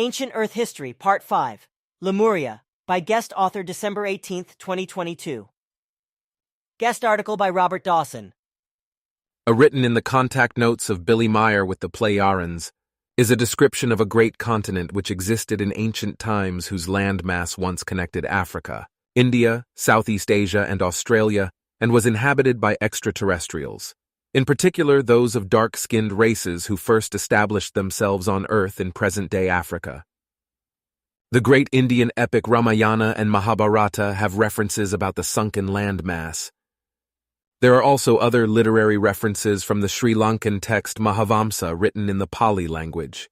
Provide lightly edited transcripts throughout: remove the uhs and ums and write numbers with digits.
Ancient Earth History, Part 5, Lemuria, by guest author December 18, 2022. Guest article by Robert Dawson. Written in the contact notes of Billy Meier with the Plejarens, is a description of a great continent which existed in ancient times whose landmass once connected Africa, India, Southeast Asia, and Australia, and was inhabited by extraterrestrials, in particular those of dark-skinned races who first established themselves on Earth in present-day Africa. The great Indian epic Ramayana and Mahabharata have references about the sunken landmass. There are also other literary references from the Sri Lankan text Mahavamsa written in the Pali language.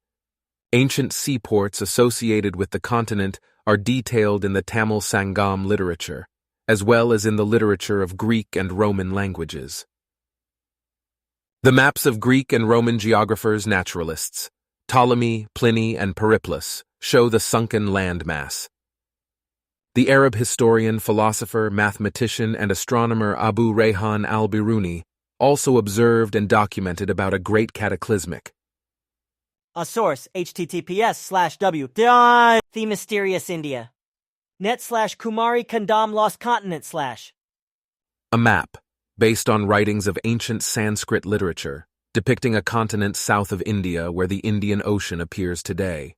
Ancient seaports associated with the continent are detailed in the Tamil Sangam literature, as well as in the literature of Greek and Roman languages. The maps of Greek and Roman geographers naturalists, Ptolemy, Pliny, and Periplus, show the sunken landmass. The Arab historian, philosopher, mathematician, and astronomer Abu Rayhan al-Biruni also observed and documented about a great cataclysmic. A source, https:/w The Mysterious India. net/Kumari Kandam Lost Continent/. A map, based on writings of ancient Sanskrit literature, depicting a continent south of India where the Indian Ocean appears today.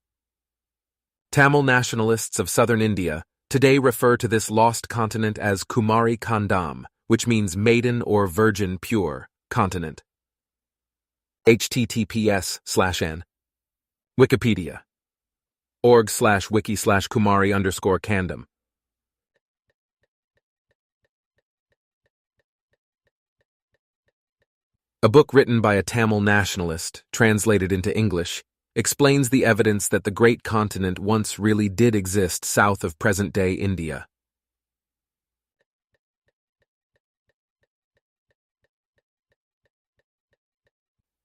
Tamil nationalists of southern India today refer to this lost continent as Kumari Kandam, which means maiden or virgin pure continent. https:/n Wikipedia org/wiki/Kumari_Kandam. A book written by a Tamil nationalist, translated into English, explains the evidence that the great continent once really did exist south of present-day India.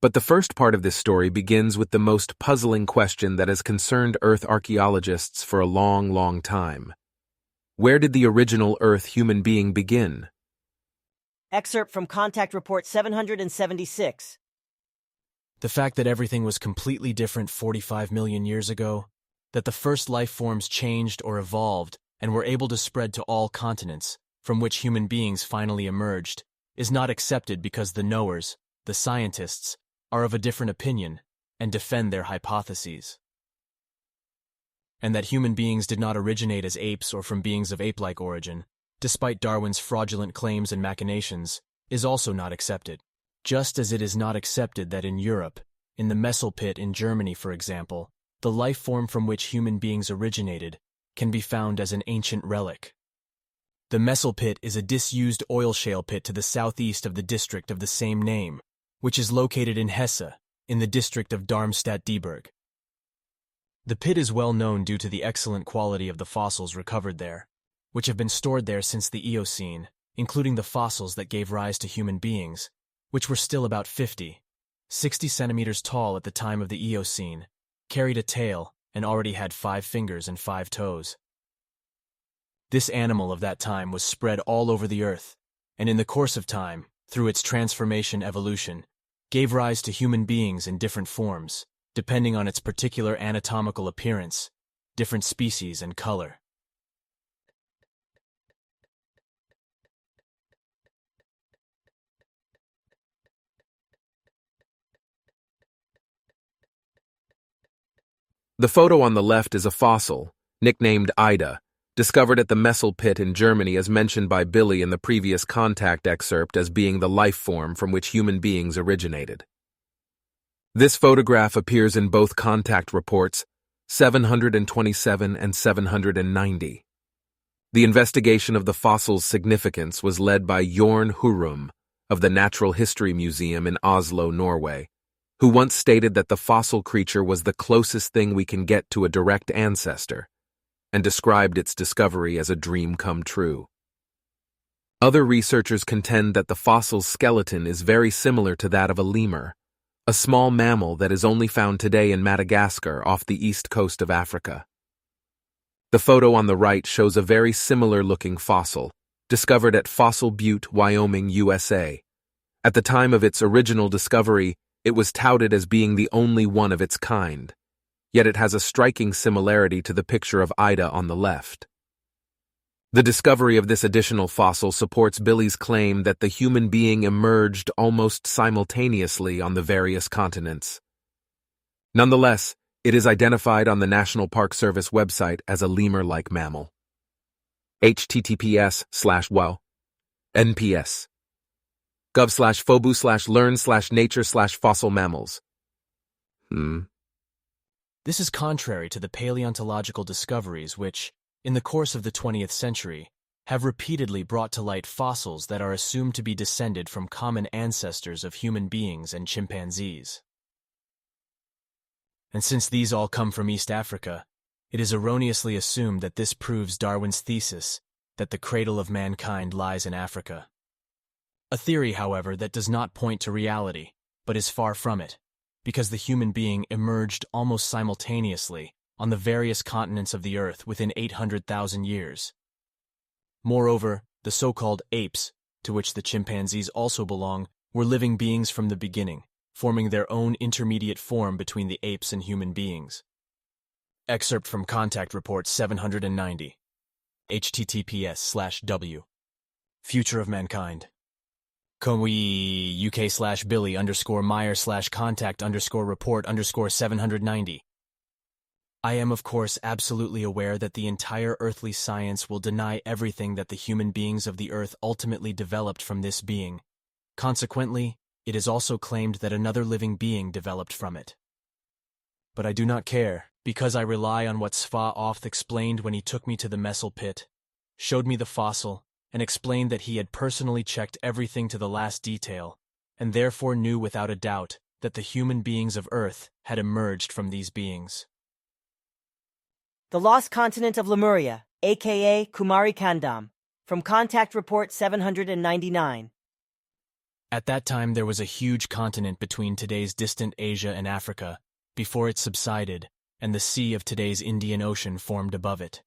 But the first part of this story begins with the most puzzling question that has concerned Earth archaeologists for a long, long time. Where did the original Earth human being begin? Excerpt from Contact Report 776. The fact that everything was completely different 45 million years ago, that the first life forms changed or evolved and were able to spread to all continents, from which human beings finally emerged, is not accepted because the knowers, the scientists, are of a different opinion and defend their hypotheses. And that human beings did not originate as apes or from beings of ape-like origin, despite Darwin's fraudulent claims and machinations, is also not accepted. Just as it is not accepted that in Europe, in the Messel Pit in Germany for example, the life form from which human beings originated can be found as an ancient relic. The Messel Pit is a disused oil shale pit to the southeast of the district of the same name, which is located in Hesse, in the district of Darmstadt-Dieburg. The pit is well known due to the excellent quality of the fossils recovered there, which have been stored there since the Eocene, including the fossils that gave rise to human beings, which were still about 60 centimeters tall at the time of the Eocene, carried a tail, and already had 5 fingers and 5 toes. This animal of that time was spread all over the earth, and in the course of time, through its transformation evolution, gave rise to human beings in different forms, depending on its particular anatomical appearance, different species and color. The photo on the left is a fossil, nicknamed Ida, discovered at the Messel Pit in Germany as mentioned by Billy in the previous Contact excerpt as being the life form from which human beings originated. This photograph appears in both Contact reports 727 and 790. The investigation of the fossil's significance was led by Jorn Hurum of the Natural History Museum in Oslo, Norway, who once stated that the fossil creature was the closest thing we can get to a direct ancestor, and described its discovery as a dream come true. Other researchers contend that the fossil's skeleton is very similar to that of a lemur, a small mammal that is only found today in Madagascar off the east coast of Africa. The photo on the right shows a very similar-looking fossil, discovered at Fossil Butte, Wyoming, USA. At the time of its original discovery, it was touted as being the only one of its kind. yet it has a striking similarity to the picture of Ida on the left. The discovery of this additional fossil supports Billy's claim that the human being emerged almost simultaneously on the various continents. Nonetheless, it is identified on the National Park Service website as a lemur-like mammal. https://wow nps gov/fobu/learn/nature/fossil mammals. This is contrary to the paleontological discoveries which, in the course of the 20th century, have repeatedly brought to light fossils that are assumed to be descended from common ancestors of human beings and chimpanzees. And since these all come from East Africa, it is erroneously assumed that this proves Darwin's thesis that the cradle of mankind lies in Africa. A theory, however, that does not point to reality, but is far from it, because the human being emerged almost simultaneously on the various continents of the Earth within 800,000 years. Moreover, the so-called apes, to which the chimpanzees also belong, were living beings from the beginning, forming their own intermediate form between the apes and human beings. Excerpt from Contact Report 790. https://w. Future of Mankind. UK/Billy_Meier/contact_report_790. I am, of course, absolutely aware that the entire earthly science will deny everything that the human beings of the Earth ultimately developed from this being. Consequently, it is also claimed that another living being developed from it. But I do not care, because I rely on what Sva-Oth explained when he took me to the Messel pit, showed me the fossil, and explained that he had personally checked everything to the last detail, and therefore knew without a doubt that the human beings of Earth had emerged from these beings. The Lost Continent of Lemuria, aka Kumari Kandam, from Contact Report 799. At that time there was a huge continent between today's distant Asia and Africa, before it subsided, and the sea of today's Indian Ocean formed above it.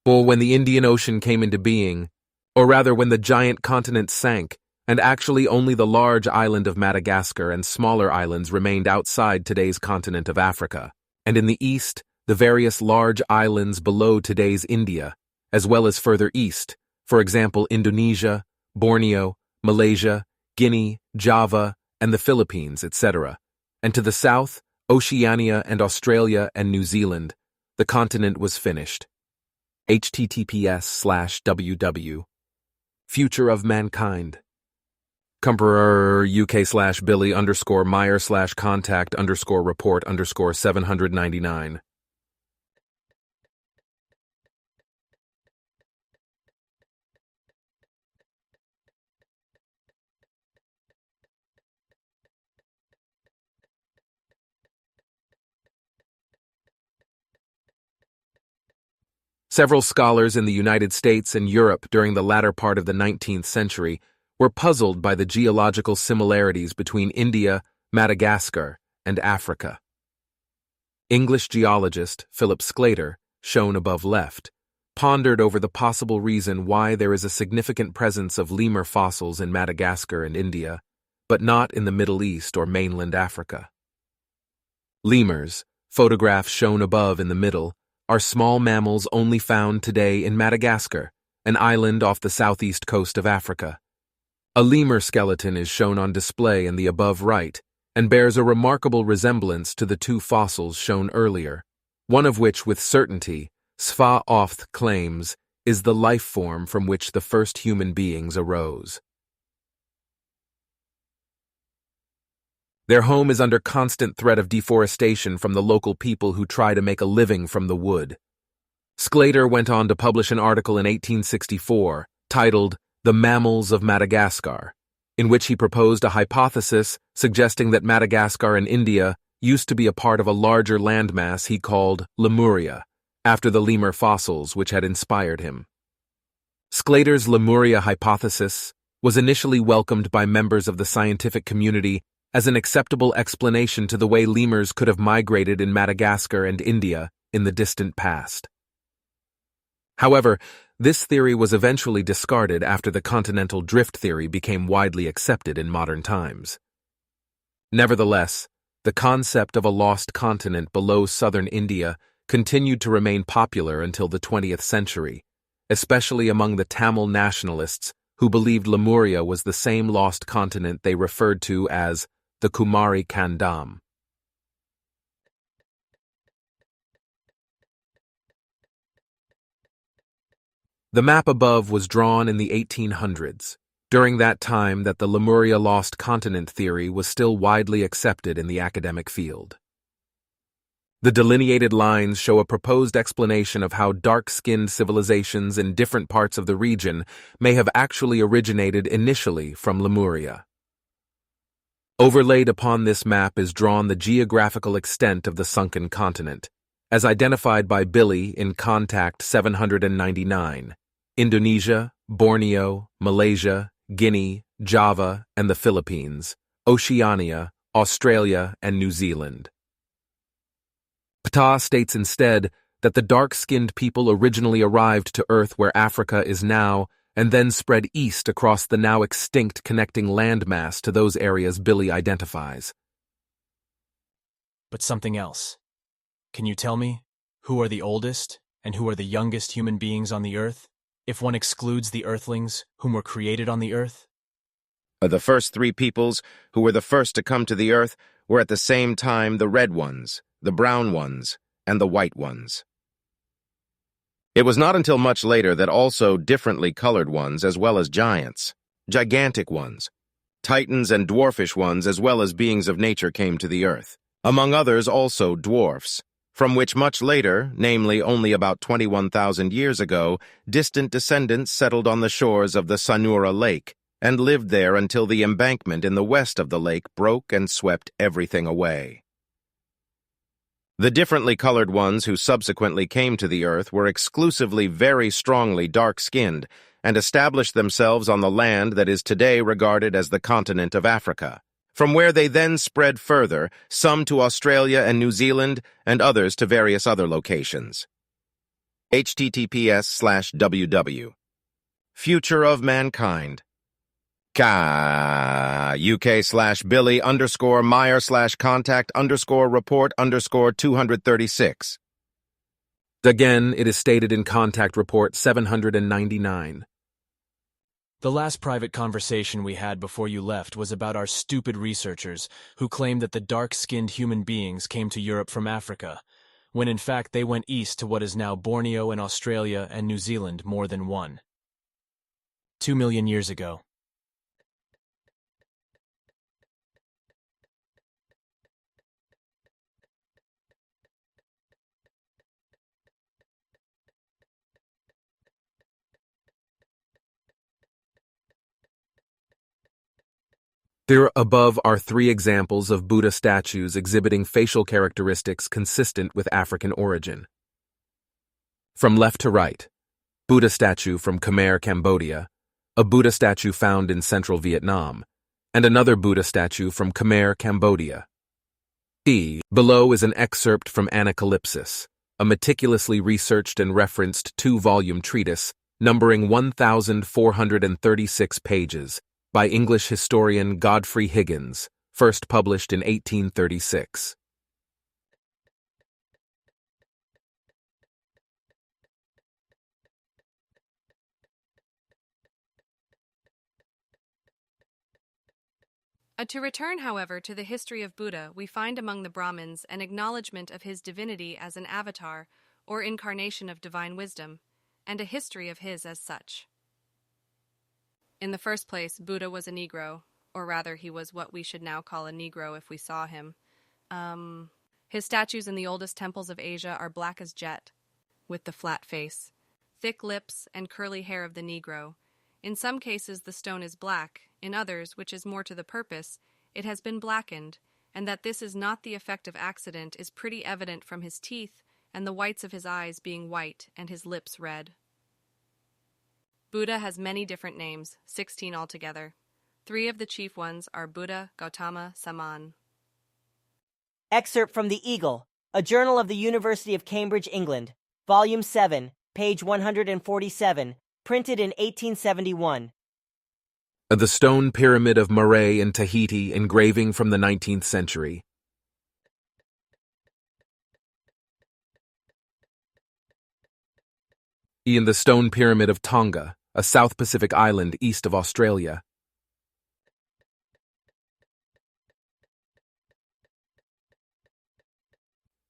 Well, when the Indian Ocean came into being, or rather when the giant continent sank, and actually only the large island of Madagascar and smaller islands remained outside today's continent of Africa, and in the east, the various large islands below today's India, as well as further east, for example Indonesia, Borneo, Malaysia, Guinea, Java, and the Philippines, etc., and to the south, Oceania and Australia and New Zealand, the continent was finished. https://ww. Future of Mankind. Cumberer UK/Billy_Meier/contact_report_799. Several scholars in the United States and Europe during the latter part of the 19th century were puzzled by the geological similarities between India, Madagascar, and Africa. English geologist Philip Sclater, shown above left, pondered over the possible reason why there is a significant presence of lemur fossils in Madagascar and India, but not in the Middle East or mainland Africa. Lemurs, photographs shown above in the middle, are small mammals only found today in Madagascar, an island off the southeast coast of Africa. A lemur skeleton is shown on display in the above right and bears a remarkable resemblance to the two fossils shown earlier, one of which with certainty, Sva-Oth claims, is the life form from which the first human beings arose. Their home is under constant threat of deforestation from the local people who try to make a living from the wood. Sclater went on to publish an article in 1864 titled The Mammals of Madagascar, in which he proposed a hypothesis suggesting that Madagascar and India used to be a part of a larger landmass he called Lemuria, after the lemur fossils which had inspired him. Sclater's Lemuria hypothesis was initially welcomed by members of the scientific community as an acceptable explanation to the way lemurs could have migrated in Madagascar and India in the distant past. However, this theory was eventually discarded after the continental drift theory became widely accepted in modern times. Nevertheless, The concept of a lost continent below southern India continued to remain popular until the 20th century, especially among the Tamil nationalists who believed Lemuria was the same lost continent they referred to as the Kumari Kandam. The map above was drawn in the 1800s, during that time that the Lemuria lost continent theory was still widely accepted in the academic field. The delineated lines show a proposed explanation of how dark-skinned civilizations in different parts of the region may have actually originated initially from Lemuria. Overlaid upon this map is drawn the geographical extent of the sunken continent, as identified by Billy in Contact 799, Indonesia, Borneo, Malaysia, Guinea, Java, and the Philippines, Oceania, Australia, and New Zealand. Ptah states instead that the dark-skinned people originally arrived to Earth where Africa is now and then spread east across the now extinct connecting landmass to those areas Billy identifies. But something else. Can you tell me who are the oldest and who are the youngest human beings on the Earth, if one excludes the Earthlings whom were created on the Earth? The first three peoples who were the first to come to the Earth were at the same time the red ones, the brown ones, and the white ones. It was not until much later that also differently colored ones as well as giants, gigantic ones, titans and dwarfish ones as well as beings of nature came to the Earth. Among others also dwarfs, from which much later, namely only about 21,000 years ago, distant descendants settled on the shores of the Sanura Lake and lived there until the embankment in the west of the lake broke and swept everything away. The differently colored ones who subsequently came to the Earth were exclusively very strongly dark-skinned and established themselves on the land that is today regarded as the continent of Africa, from where they then spread further, some to Australia and New Zealand and others to various other locations. https://www. Future of Mankind. UK/Billy_Meier/contact_report_236. Again, it is stated in Contact Report 799. The last private conversation we had before you left was about our stupid researchers who claimed that the dark-skinned human beings came to Europe from Africa, when in fact they went east to what is now Borneo and Australia and New Zealand more than 2 million years ago. There above are 3 examples of Buddha statues exhibiting facial characteristics consistent with African origin. From left to right, Buddha statue from Khmer, Cambodia, a Buddha statue found in central Vietnam, and another Buddha statue from Khmer, Cambodia. Below is an excerpt from Anacalypsis, a meticulously researched and referenced 2-volume treatise numbering 1,436 pages, by English historian Godfrey Higgins, first published in 1836. To return, however, to the history of Buddha, we find among the Brahmins an acknowledgement of his divinity as an avatar, or incarnation of divine wisdom, and a history of his as such. In the first place, Buddha was a Negro, or rather he was what we should now call a Negro if we saw him. His statues in the oldest temples of Asia are black as jet, with the flat face, thick lips, and curly hair of the Negro. In some cases the stone is black, in others, which is more to the purpose, it has been blackened, and that this is not the effect of accident is pretty evident from his teeth and the whites of his eyes being white and his lips red. Buddha has many different names, 16 altogether. 3 of the chief ones are Buddha, Gautama, Saman. Excerpt from The Eagle, a journal of the University of Cambridge, England, Volume 7, page 147, printed in 1871. The stone pyramid of Marae in Tahiti engraving from the 19th century. In the Stone Pyramid of Tonga, a South Pacific island east of Australia.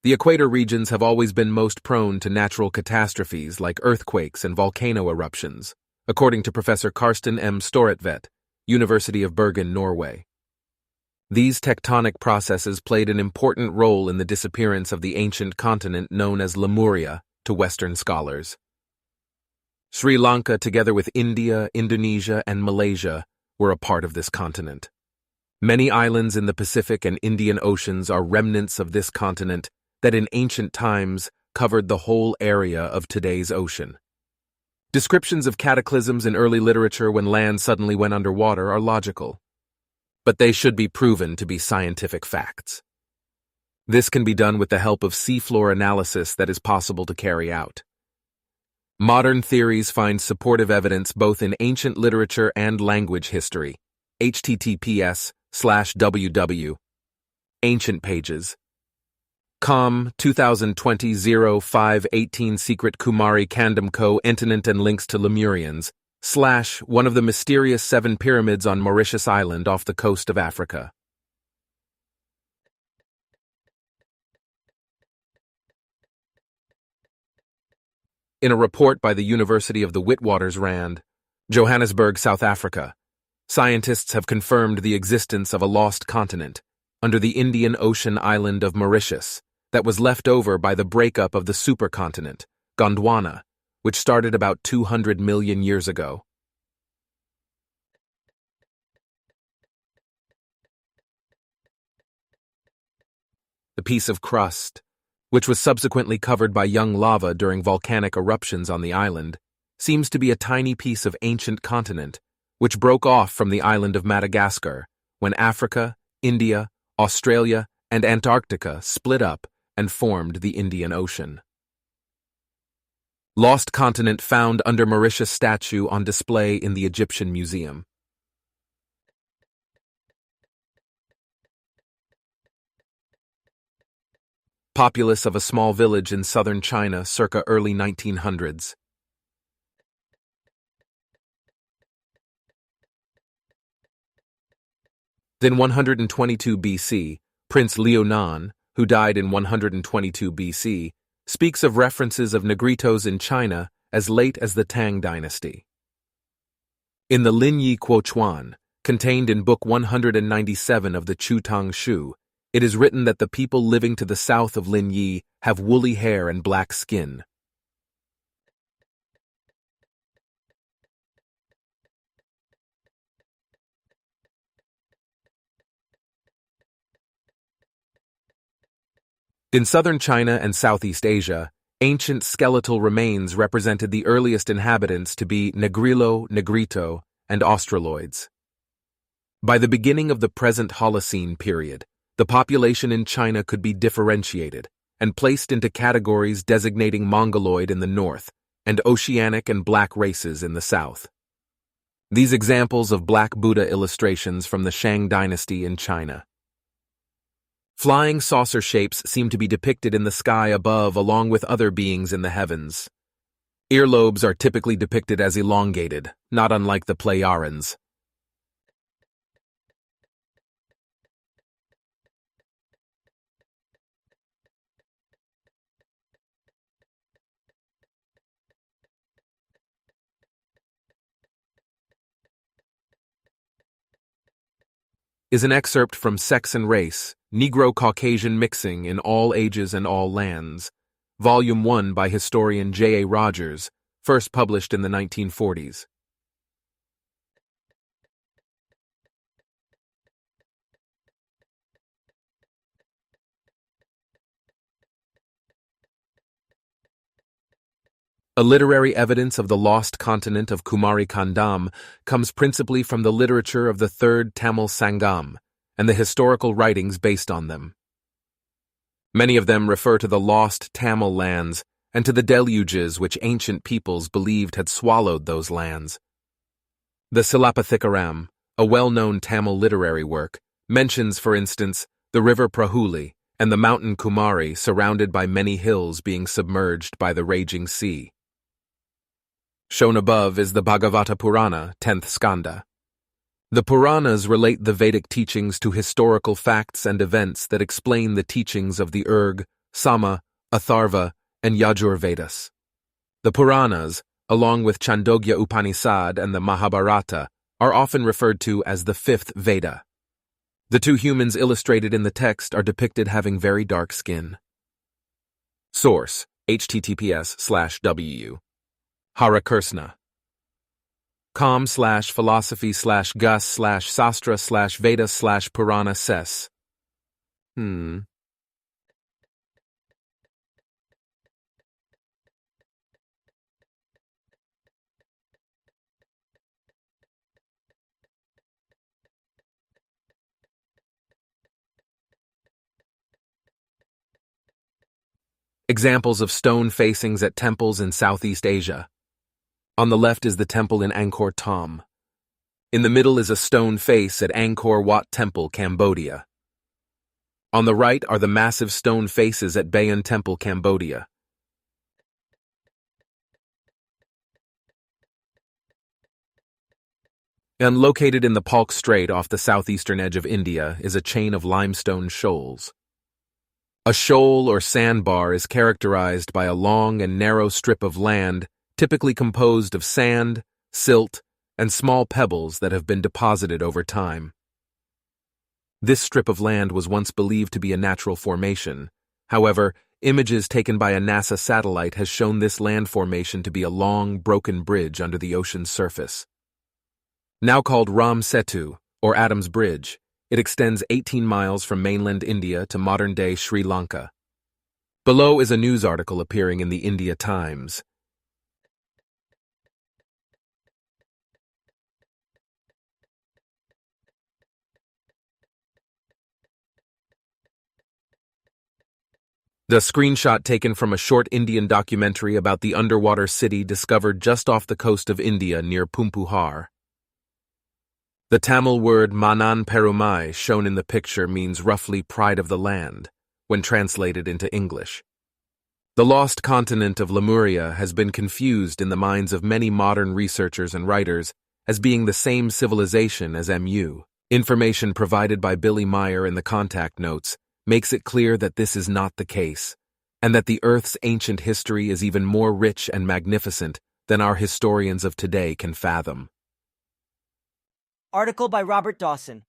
The equator regions have always been most prone to natural catastrophes like earthquakes and volcano eruptions, according to Professor Karsten M. Storetvedt, University of Bergen, Norway. These tectonic processes played an important role in the disappearance of the ancient continent known as Lemuria to Western scholars. Sri Lanka, together with India, Indonesia, and Malaysia, were a part of this continent. Many islands in the Pacific and Indian Oceans are remnants of this continent that in ancient times covered the whole area of today's ocean. Descriptions of cataclysms in early literature when land suddenly went underwater are logical, but they should be proven to be scientific facts. This can be done with the help of seafloor analysis that is possible to carry out. Modern theories find supportive evidence both in ancient literature and language history. https://www. Ancient Pages. Com 2020-05-18 Secret Kumari Kandam Co. Entinant and links to Lemurians, / one of the mysterious 7 pyramids on Mauritius Island off the coast of Africa. In a report by the University of the Witwatersrand, Johannesburg, South Africa, scientists have confirmed the existence of a lost continent under the Indian Ocean island of Mauritius that was left over by the breakup of the supercontinent, Gondwana, which started about 200 million years ago. The piece of crust, which was subsequently covered by young lava during volcanic eruptions on the island, seems to be a tiny piece of ancient continent, which broke off from the island of Madagascar when Africa, India, Australia, and Antarctica split up and formed the Indian Ocean. Lost continent found under Mauritius statue on display in the Egyptian Museum. Populace of a small village in southern China circa early 1900s. In 122 BC, Prince Liunan, who died in 122 BC, speaks of references of Negritos in China as late as the Tang dynasty. In the Linyi Quochuan, contained in Book 197 of the Chutang Shu, it is written that the people living to the south of Linyi have woolly hair and black skin. In southern China and Southeast Asia, ancient skeletal remains represented the earliest inhabitants to be Negrilo, Negrito, and Australoids. By the beginning of the present Holocene period, the population in China could be differentiated and placed into categories designating Mongoloid in the north and Oceanic and black races in the south. These examples of Black Buddha illustrations from the Shang dynasty in China. Flying saucer shapes seem to be depicted in the sky above along with other beings in the heavens. Earlobes are typically depicted as elongated, not unlike the Plejarens. Is an excerpt from Sex and Race, Negro-Caucasian Mixing in All Ages and All Lands, Volume 1 by historian J. A. Rogers, first published in the 1940s. A literary evidence of the lost continent of Kumari Kandam comes principally from the literature of the Third Tamil Sangam and the historical writings based on them. Many of them refer to the lost Tamil lands and to the deluges which ancient peoples believed had swallowed those lands. The Silapathikaram, a well-known Tamil literary work, mentions, for instance, the river Prahuli and the mountain Kumari surrounded by many hills being submerged by the raging sea. Shown above is the Bhagavata Purana, 10th Skanda. The Puranas relate the Vedic teachings to historical facts and events that explain the teachings of the Urg, Sama, Atharva, and Yajur Vedas. The Puranas, along with Chandogya Upanishad and the Mahabharata, are often referred to as the fifth Veda. The two humans illustrated in the text are depicted having very dark skin. Source: https://w. Harakursna. com/philosophy/gus/sastra/veda/purana ses. Examples of stone facings at temples in Southeast Asia. On the left is the temple in Angkor Thom. In the middle is a stone face at Angkor Wat Temple, Cambodia. On the right are the massive stone faces at Bayon Temple, Cambodia. And located in the Palk Strait off the southeastern edge of India is a chain of limestone shoals. A shoal or sandbar is characterized by a long and narrow strip of land typically composed of sand, silt, and small pebbles that have been deposited over time. This strip of land was once believed to be a natural formation. However, images taken by a NASA satellite has shown this land formation to be a long, broken bridge under the ocean's surface. Now called Ram Setu, or Adam's Bridge, it extends 18 miles from mainland India to modern-day Sri Lanka. Below is a news article appearing in the India Times. The screenshot taken from a short Indian documentary about the underwater city discovered just off the coast of India near Pumpuhar. The Tamil word Manan Perumai shown in the picture means roughly pride of the land, when translated into English. The lost continent of Lemuria has been confused in the minds of many modern researchers and writers as being the same civilization as MU. Information provided by Billy Meier in the contact notes makes it clear that this is not the case, and that the Earth's ancient history is even more rich and magnificent than our historians of today can fathom. Article by Robert Dawson.